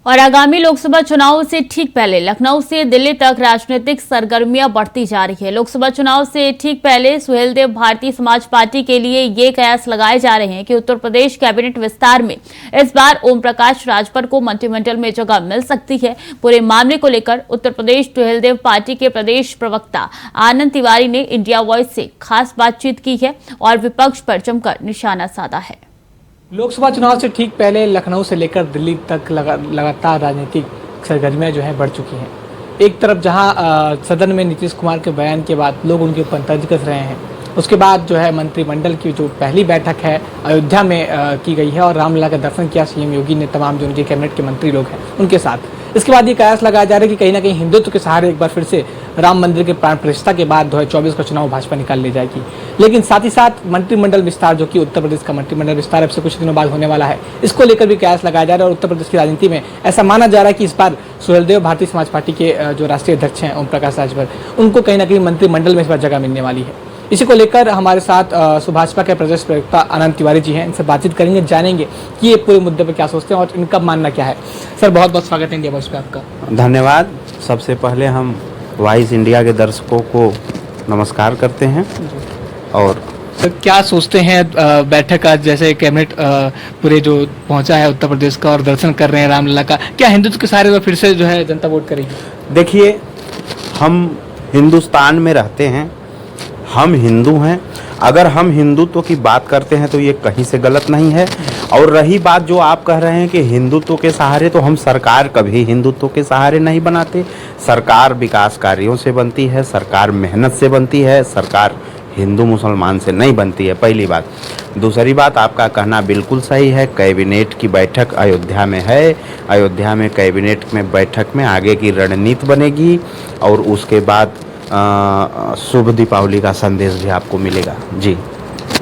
और आगामी लोकसभा चुनाव से ठीक पहले लखनऊ से दिल्ली तक राजनीतिक सरगर्मियां बढ़ती जा रही है। लोकसभा चुनाव से ठीक पहले सुहेलदेव भारतीय समाज पार्टी के लिए ये कयास लगाए जा रहे हैं कि उत्तर प्रदेश कैबिनेट विस्तार में इस बार ओम प्रकाश राजभर को मंत्रिमंडल में जगह मिल सकती है। पूरे मामले को लेकर उत्तर प्रदेश सुहेलदेव पार्टी के प्रदेश प्रवक्ता आनंद तिवारी ने इंडिया वॉइस से खास बातचीत की है और विपक्ष पर जमकर निशाना साधा है। लोकसभा चुनाव से ठीक पहले लखनऊ से लेकर दिल्ली तक लगातार राजनीतिक सरगर्मियां जो हैं बढ़ चुकी हैं। एक तरफ जहां सदन में नीतीश कुमार के बयान के बाद लोग उनके ऊपर तंज कस रहे हैं, उसके बाद जो है मंत्रिमंडल की जो पहली बैठक है अयोध्या में की गई है और रामलला का दर्शन किया सीएम योगी ने तमाम जो उनके कैबिनेट के मंत्री लोग हैं उनके साथ। इसके बाद ये कयास लगाया जा रहा है कि कहीं ना कहीं हिंदुत्व के सहारे एक बार फिर से राम मंदिर के प्राण प्रतिष्ठा के बाद 2024 का चुनाव भाजपा निकाल ले जाएगी। लेकिन साथ ही साथ मंत्रिमंडल विस्तार, जो कि उत्तर प्रदेश का मंत्रिमंडल विस्तार अब से कुछ दिनों बाद होने वाला है, इसको लेकर भी कयास लगाया जा रहा है। और उत्तर प्रदेश की राजनीति में ऐसा माना जा रहा है कि इस बार सुहेलदेव भारतीय समाज पार्टी के जो राष्ट्रीय अध्यक्ष हैं ओम प्रकाश राजभर, उनको कहीं ना कहीं मंत्रिमंडल में इस बार जगह मिलने वाली है। इसी को लेकर हमारे साथ भाजपा के प्रदेश प्रवक्ता आनंद तिवारी जी हैं, इनसे बातचीत करेंगे, जानेंगे कि ये पूरे मुद्दे पर क्या सोचते हैं और इनका मानना क्या है। सर, बहुत बहुत स्वागत है इंडिया वॉइस पे आपका। धन्यवाद। सबसे पहले हम वॉइस इंडिया के दर्शकों को नमस्कार करते हैं। और सर, क्या सोचते हैं बैठक आज जैसे कैबिनेट पूरे जो पहुंचा है उत्तर प्रदेश का और दर्शन कर रहे हैं रामलला का, क्या हिंदुत्व के सहारे में फिर से जो है जनता वोट करेगी? देखिए, हम हिंदुस्तान में रहते हैं, हम हिंदू हैं। अगर हम हिंदुत्व की बात करते हैं तो ये कहीं से गलत नहीं है। और रही बात जो आप कह रहे हैं कि हिंदुत्व के सहारे, तो हम सरकार कभी हिंदुत्व के सहारे नहीं बनाते। सरकार विकास कार्यों से बनती है, सरकार मेहनत से बनती है, सरकार हिंदू मुसलमान से नहीं बनती है, पहली बात। दूसरी बात, आपका कहना बिल्कुल सही है, कैबिनेट की बैठक अयोध्या में है। अयोध्या में कैबिनेट में बैठक में आगे की रणनीति बनेगी और उसके बाद शुभ दीपावली का संदेश भी आपको मिलेगा जी।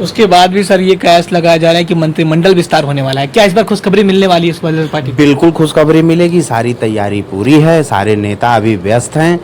उसके बाद भी सर ये कयास लगाया जा रहा है कि मंत्रिमंडल विस्तार होने वाला है, क्या इस बार खुशखबरी मिलने वाली है इस पार्टी? बिल्कुल खुशखबरी मिलेगी, सारी तैयारी पूरी है, सारे नेता अभी व्यस्त हैं।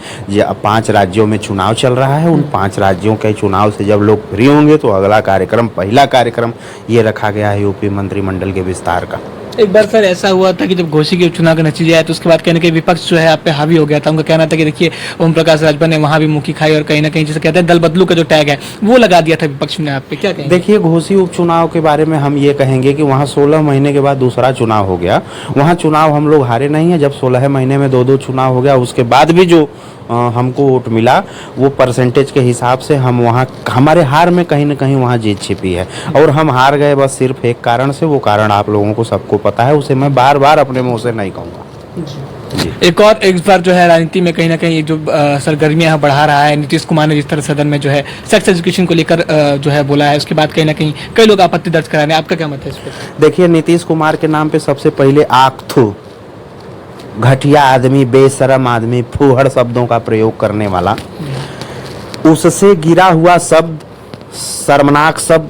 5 राज्यों में चुनाव चल रहा है, उन 5 राज्यों के चुनाव से जब लोग फ्री होंगे तो अगला कार्यक्रम, पहला कार्यक्रम ये रखा गया है यूपी मंत्रिमंडल के विस्तार का। एक बार सर ऐसा हुआ था कि जब घोषी के उपचुनाव के नतीजे आए तो उसके बाद कहीं ना कहीं विपक्ष जो है आप पे हावी हो गया था। उनका कहना था कि देखिए ओम प्रकाश राजभर ने वहां भी मुखी खाई और कहीं ना कहीं जिसे कहते हैं दल बदलू का जो टैग है वो लगा दिया था विपक्ष ने आप पे, क्या कहेंगे? देखिए, घोषी उपचुनाव के बारे में हम ये कहेंगे कि वहाँ 16 महीने के बाद दूसरा चुनाव हो गया। वहाँ चुनाव हम लोग हारे नहीं है। जब 16 महीने में 2-2 चुनाव हो गया, उसके बाद भी जो हमको वोट मिला वो परसेंटेज के हिसाब से हम वहाँ, हमारे हार में कहीं ना कहीं वहाँ जीत छिपी है। और हम हार गए बस सिर्फ एक कारण से, वो कारण आप लोगों को सबको पता है, उसे मैं बार बार अपने मुंह से नहीं कहूँगा। एक बार जो है राजनीति में कहीं ना कहीं जो सरगर्मियां बढ़ा रहा है नीतीश कुमार ने, जिस तरह सदन में जो है सेक्स एजुकेशन को लेकर जो है बोला है, उसके बाद कहीं ना कहीं कई लोग आपत्ति दर्ज करा रहे हैं, आपका क्या मत है इस पर? देखिए, नीतीश कुमार के नाम पे सबसे पहले आखथू, घटिया आदमी, बेशरम आदमी, फूहड़ शब्दों का प्रयोग करने वाला, उससे गिरा हुआ शब्द, शर्मनाक शब्द,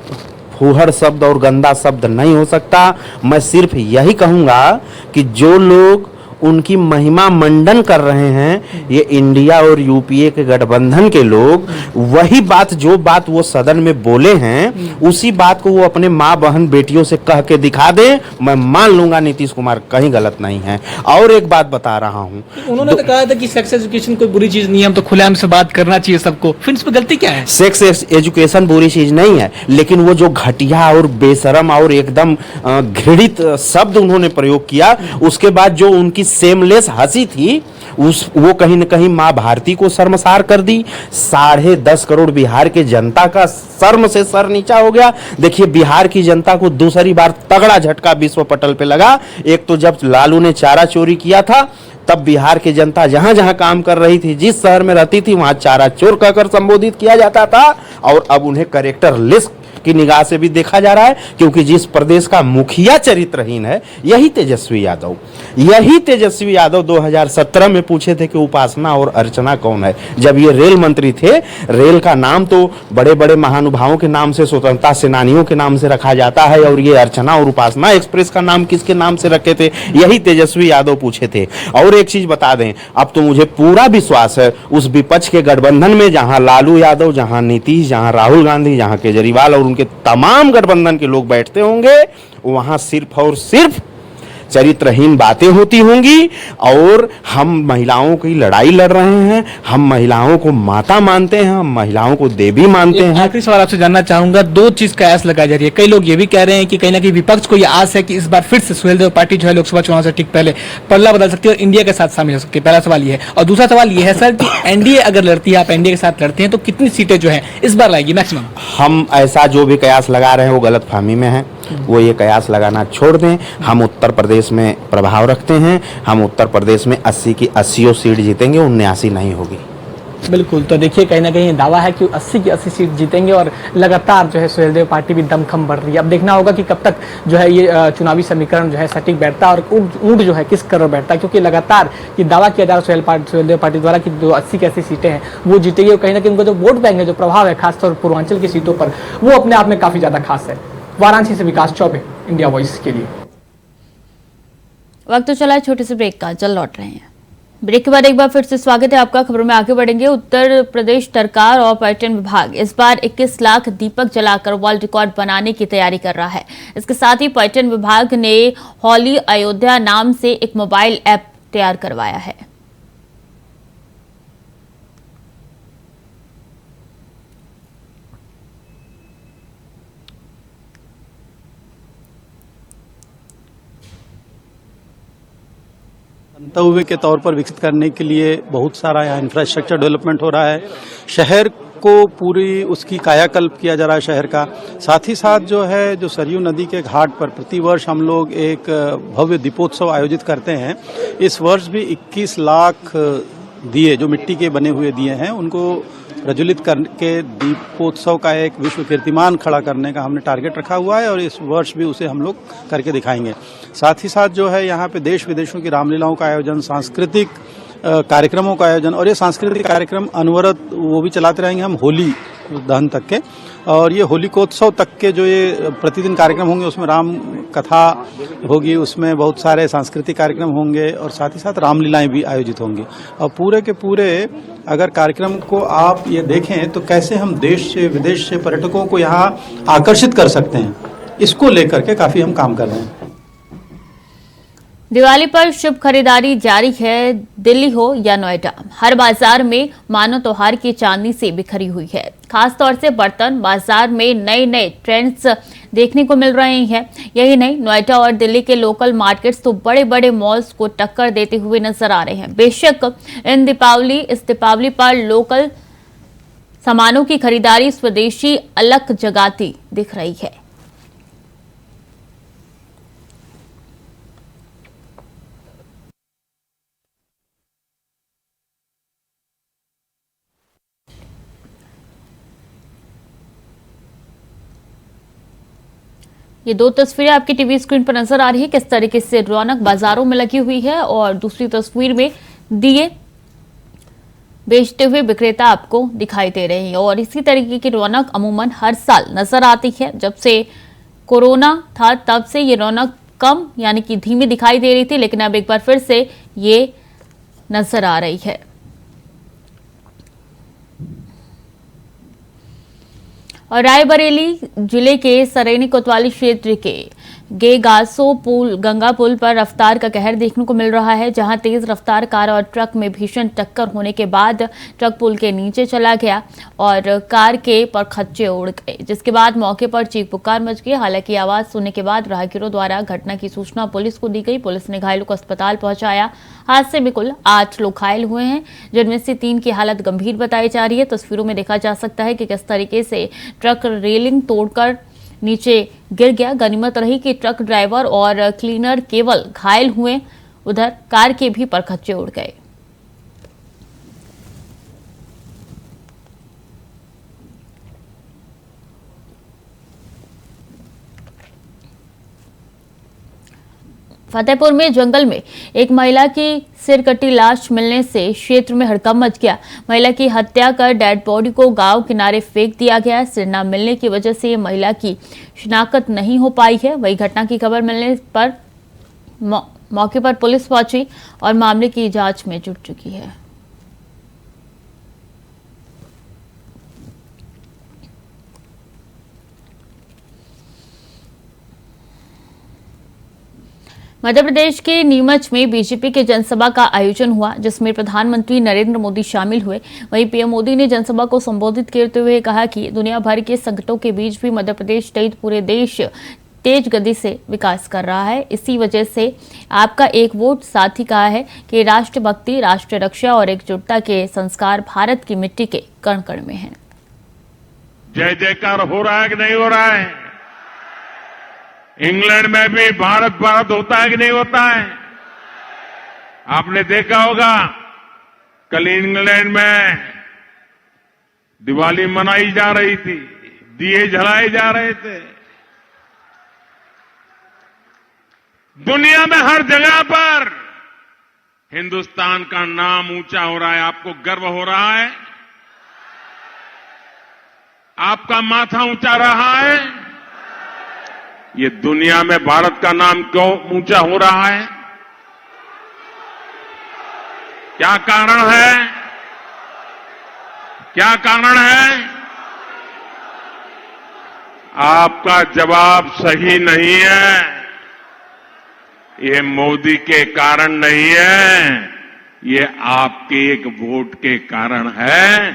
फूहड़ शब्द और गंदा शब्द नहीं हो सकता। मैं सिर्फ यही कहूँगा कि जो लोग उनकी महिमा मंडन कर रहे हैं, ये इंडिया और यूपीए के गठबंधन के लोग, वही बात, जो बात वो सदन में बोले हैं, उसी बात को वो अपने माँ बहन बेटियों से कह के दिखा दे, मैं मान लूंगा नीतीश कुमार कहीं गलत नहीं है। और एक बात बता रहा हूँ, उन्होंने तो कहा था कि सेक्स एजुकेशन कोई बुरी चीज नहीं है, हम तो खुलेआम से बात करना चाहिए सबको, फिर इस पर गलती क्या है? सेक्स एजुकेशन बुरी चीज नहीं है, लेकिन वो जो घटिया और बेशरम और एकदम घृणित शब्द उन्होंने प्रयोग किया, उसके बाद जो उनकी सेमलेस हंसी थी, वो कहीं न कहीं माँ भारती को शर्मसार कर दी। 10.5 करोड़ बिहार के जनता का शर्म से सर नीचा हो गया। देखिए, बिहार की जनता को दूसरी बार तगड़ा झटका विश्व पटल पे लगा। एक तो जब लालू ने चारा चोरी किया था, तब बिहार की जनता जहां जहां काम कर रही थी, जिस शहर में रहती थी, वहां चारा चोर कहकर संबोधित किया जाता था। और अब उन्हें कैरेक्टर लिस्ट की निगाह से भी देखा जा रहा है, क्योंकि जिस प्रदेश का मुखिया चरित्रहीन है, यही तेजस्वी यादव 2017 में पूछे थे कि उपासना और अर्चना कौन है। जब ये रेल मंत्री थे, रेल का नाम तो बड़े बड़े महानुभावों के नाम से, स्वतंत्रता सेनानियों के नाम से रखा जाता है, और ये अर्चना और उपासना एक्सप्रेस का नाम किसके नाम से रखे थे, यही तेजस्वी यादव पूछे थे। और एक चीज बता दें, अब तो मुझे पूरा विश्वास है उस विपक्ष के गठबंधन में, जहां लालू यादव, जहां नीतीश, जहां राहुल गांधी, जहां केजरीवाल और उनके तमाम गठबंधन के लोग बैठते होंगे, वहां सिर्फ और सिर्फ चरित्रहीन बातें होती होंगी और हम महिलाओं की लड़ाई लड़ रहे हैं, हम महिलाओं को माता मानते हैं, हम महिलाओं को देवी मानते हैं। आखिरी सवाल आपसे जानना चाहूंगा, दो चीज का आस लगाई जा रही है। कई लोग ये भी कह रहे हैं कि कहीं ना कहीं विपक्ष को ये आस है कि इस बार फिर से सुहेलदेव पार्टी जो है लोकसभा चुनाव से ठीक पहले पल्ला बदल सकती है और इंडिया के साथ शामिल हो सकती है। पहला सवाल ये है। और दूसरा सवाल ये है सर कि एनडीए अगर लड़ती है, आप एनडीए के साथ लड़ते हैं, तो कितनी सीटें जो है इस बार लाएगी मैक्सिमम? हम ऐसा जो भी कयास लगा रहे हैं वो गलतफहमी में है, वो ये कयास लगाना छोड़ दें। हम उत्तर प्रदेश में प्रभाव रखते हैं, हम उत्तर प्रदेश में 80 की 80 सीट जीतेंगे, 79 नहीं होगी। बिल्कुल, तो देखिए कहीं ना कहीं ये दावा है कि 80 की 80 सीट जीतेंगे और लगातार जो है सुहेलदेव पार्टी भी दमखम बढ़ रही है। अब देखना होगा कि कब तक जो है ये चुनावी समीकरण जो है सटीक बैठता है और ऊंट जो है किस करोड़ बैठता है, क्योंकि लगातार ये दावा किया जा रहा है सुहेलदेव पार्टी द्वारा कि जो 80 की 80 सीटें हैं वो जीतेगी और कहीं ना कहीं उनका जो वोट बैंक है, जो प्रभाव है खासतौर पूर्वांचल की सीटों पर, वो अपने आप में काफी ज्यादा खास है। वाराणसी से विकास चौबे, इंडिया वॉइस के लिए। वक्त तो चला है छोटे से ब्रेक का, जल्द लौट रहे हैं। ब्रेक के बाद एक बार फिर से स्वागत है आपका। खबरों में आगे बढ़ेंगे। उत्तर प्रदेश सरकार और पर्यटन विभाग इस बार 21 लाख दीपक जलाकर वर्ल्ड रिकॉर्ड बनाने की तैयारी कर रहा है। इसके साथ ही पर्यटन विभाग ने हॉली अयोध्या नाम से एक मोबाइल ऐप तैयार करवाया है। गंतव्य के तौर पर विकसित करने के लिए बहुत सारा यहाँ इंफ्रास्ट्रक्चर डेवलपमेंट हो रहा है। शहर को पूरी उसकी कायाकल्प किया जा रहा है शहर का। साथ ही साथ जो है जो सरयू नदी के घाट पर प्रतिवर्ष हम लोग एक भव्य दीपोत्सव आयोजित करते हैं। इस वर्ष भी 21 लाख दिए जो मिट्टी के बने हुए दिए हैं उनको प्रज्वलित करके दीपोत्सव का एक विश्व कीर्तिमान खड़ा करने का हमने टारगेट रखा हुआ है और इस वर्ष भी उसे हम लोग करके दिखाएंगे। साथ ही साथ जो है यहाँ पे देश विदेशों की रामलीलाओं का आयोजन, सांस्कृतिक कार्यक्रमों का आयोजन, और ये सांस्कृतिक कार्यक्रम अनवरत वो भी चलाते रहेंगे हम होली दहन तक के, और ये होलिकोत्सव तक के जो ये प्रतिदिन कार्यक्रम होंगे उसमें राम कथा होगी, उसमें बहुत सारे सांस्कृतिक कार्यक्रम होंगे और साथ ही साथ रामलीलाएं भी आयोजित होंगी। और पूरे के पूरे अगर कार्यक्रम को आप ये देखें तो कैसे हम देश से विदेश से पर्यटकों को यहाँ आकर्षित कर सकते हैं, इसको लेकर के काफी हम काम कर रहे हैं। दिवाली पर शुभ खरीदारी जारी है। दिल्ली हो या नोएडा, हर बाजार में मानो त्योहार की चांदनी से बिखरी हुई है। खासतौर से बर्तन बाजार में नए नए ट्रेंड्स देखने को मिल रहे हैं। यही नहीं, नोएडा और दिल्ली के लोकल मार्केट्स तो बड़े बड़े मॉल्स को टक्कर देते हुए नजर आ रहे हैं। बेशक इस दीपावली पर लोकल सामानों की खरीदारी स्वदेशी अलग जगाती दिख रही है। ये दो तस्वीरें आपकी टीवी स्क्रीन पर नजर आ रही है, किस तरीके से रौनक बाजारों में लगी हुई है, और दूसरी तस्वीर में दिए बेचते हुए विक्रेता आपको दिखाई दे रहे हैं। और इसी तरीके की रौनक अमूमन हर साल नजर आती है। जब से कोरोना था तब से ये रौनक कम यानी कि धीमी दिखाई दे रही थी, लेकिन अब एक बार फिर से ये नजर आ रही है। और रायबरेली जिले के सरेनी कोतवाली क्षेत्र के गेगासो पुल गंगा पुल पर रफ्तार का कहर देखने को मिल रहा है, जहां तेज रफ्तार कार और ट्रक में भीषण टक्कर होने के बाद ट्रक पुल के नीचे चला गया और कार के परखच्चे उड़ गए, जिसके बाद मौके पर चीख पुकार मच गई। हालांकि आवाज सुनने के बाद राहगीरों द्वारा घटना की सूचना पुलिस को दी गई। पुलिस ने घायलों को अस्पताल पहुंचाया। हादसे में कुल 8 लोग घायल हुए हैं, जिनमें से 3 की हालत गंभीर बताई जा रही है। तस्वीरों में देखा जा सकता है कि किस तरीके से ट्रक रेलिंग तोड़कर नीचे गिर गया। गनीमत रही कि ट्रक ड्राइवर और क्लीनर केवल घायल हुए, उधर कार के भी परखच्चे उड़ गए। फतेहपुर में जंगल में एक महिला की सिर कटी लाश मिलने से क्षेत्र में हड़कंप मच गया। महिला की हत्या कर डेड बॉडी को गांव किनारे फेंक दिया गया। सिर न मिलने की वजह से महिला की शिनाख्त नहीं हो पाई है। वही घटना की खबर मिलने पर मौके पर पुलिस पहुंची और मामले की जांच में जुट चुकी है। मध्य प्रदेश के नीमच में बीजेपी के जनसभा का आयोजन हुआ, जिसमें प्रधानमंत्री नरेंद्र मोदी शामिल हुए। वहीं पीएम मोदी ने जनसभा को संबोधित करते हुए कहा कि दुनिया भर के संकटों के बीच भी मध्य प्रदेश सहित पूरे देश तेज गति से विकास कर रहा है। इसी वजह से आपका एक वोट, साथ ही कहा है कि राष्ट्रभक्ति, राष्ट्र रक्षा और एकजुटता के संस्कार भारत की मिट्टी के कण कण में हैं। जय जयकार हो रहा है कि नहीं हो रहा है? इंग्लैंड में भी भारत भारत होता है कि नहीं होता है? आपने देखा होगा, कल इंग्लैंड में दिवाली मनाई जा रही थी, दिए जलाए जा रहे थे। दुनिया में हर जगह पर हिंदुस्तान का नाम ऊंचा हो रहा है। आपको गर्व हो रहा है? आपका माथा ऊंचा रहा है? ये दुनिया में भारत का नाम क्यों ऊंचा हो रहा है? क्या कारण है? क्या कारण है? आपका जवाब सही नहीं है। ये मोदी के कारण नहीं है, ये आपके एक वोट के कारण है,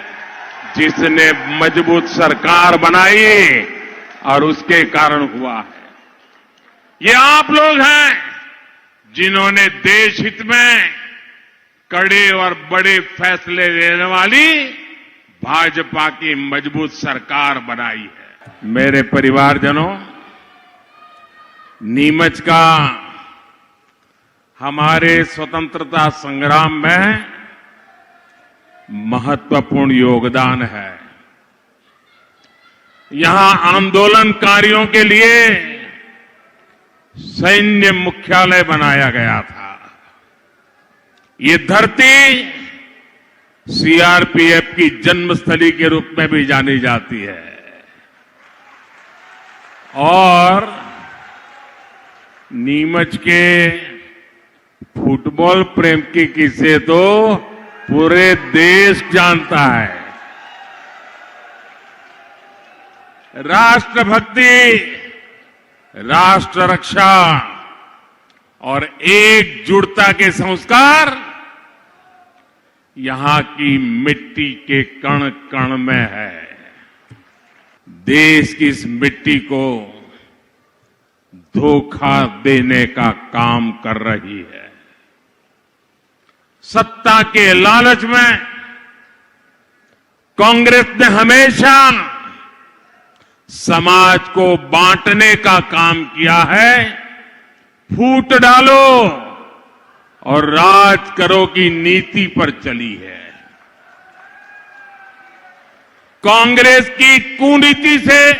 जिसने मजबूत सरकार बनाई और उसके कारण हुआ है। ये आप लोग हैं जिन्होंने देश हित में कड़े और बड़े फैसले लेने वाली भाजपा की मजबूत सरकार बनाई है। मेरे परिवारजनों, नीमच का हमारे स्वतंत्रता संग्राम में महत्वपूर्ण योगदान है। यहां आंदोलनकारियों के लिए सैन्य मुख्यालय बनाया गया था। ये धरती सीआरपीएफ की जन्मस्थली के रूप में भी जानी जाती है। और नीमच के फुटबॉल प्रेम की किस्से तो पूरे देश जानता है। राष्ट्रभक्ति, राष्ट्र रक्षा और एकजुटता के संस्कार यहां की मिट्टी के कण कण में है। देश की इस मिट्टी को धोखा देने का काम कर रही है। सत्ता के लालच में कांग्रेस ने हमेशा समाज को बांटने का काम किया है। फूट डालो और राज करो की नीति पर चली है। कांग्रेस की कुनीति से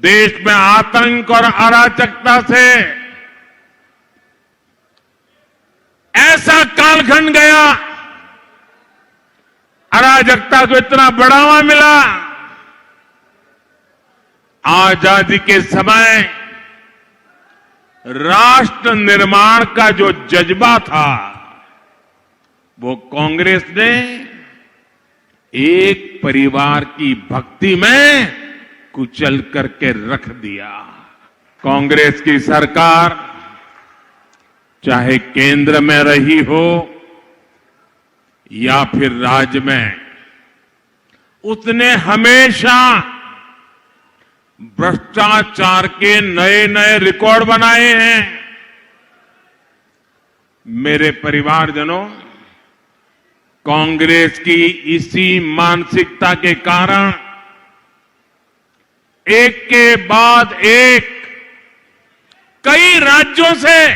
देश में आतंक और अराजकता से ऐसा कालखंड गया, अराजकता को इतना बढ़ावा मिला। आजादी के समय राष्ट्र निर्माण का जो जज्बा था, वो कांग्रेस ने एक परिवार की भक्ति में कुचल करके रख दिया। कांग्रेस की सरकार चाहे केंद्र में रही हो या फिर राज्य में, उसने हमेशा भ्रष्टाचार के नए नए रिकॉर्ड बनाए हैं। मेरे परिवारजनों, कांग्रेस की इसी मानसिकता के कारण एक के बाद एक कई राज्यों से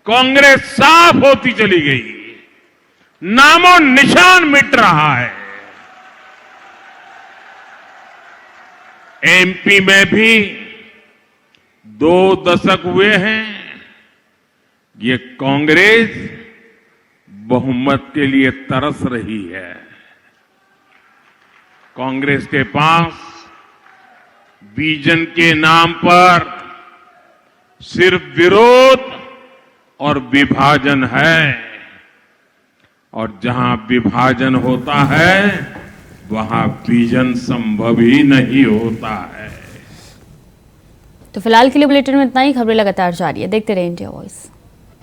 कांग्रेस साफ होती चली गई, नामो निशान मिट रहा है। एमपी में भी 2 दशक हुए हैं, ये कांग्रेस बहुमत के लिए तरस रही है। कांग्रेस के पास विजन के नाम पर सिर्फ विरोध और विभाजन है, और जहां विभाजन होता है वहां विजन संभव ही नहीं होता है। तो फिलहाल के लिए बुलेटिन में इतना ही। खबरें लगातार जारी है, देखते रहे इंडिया वॉइस।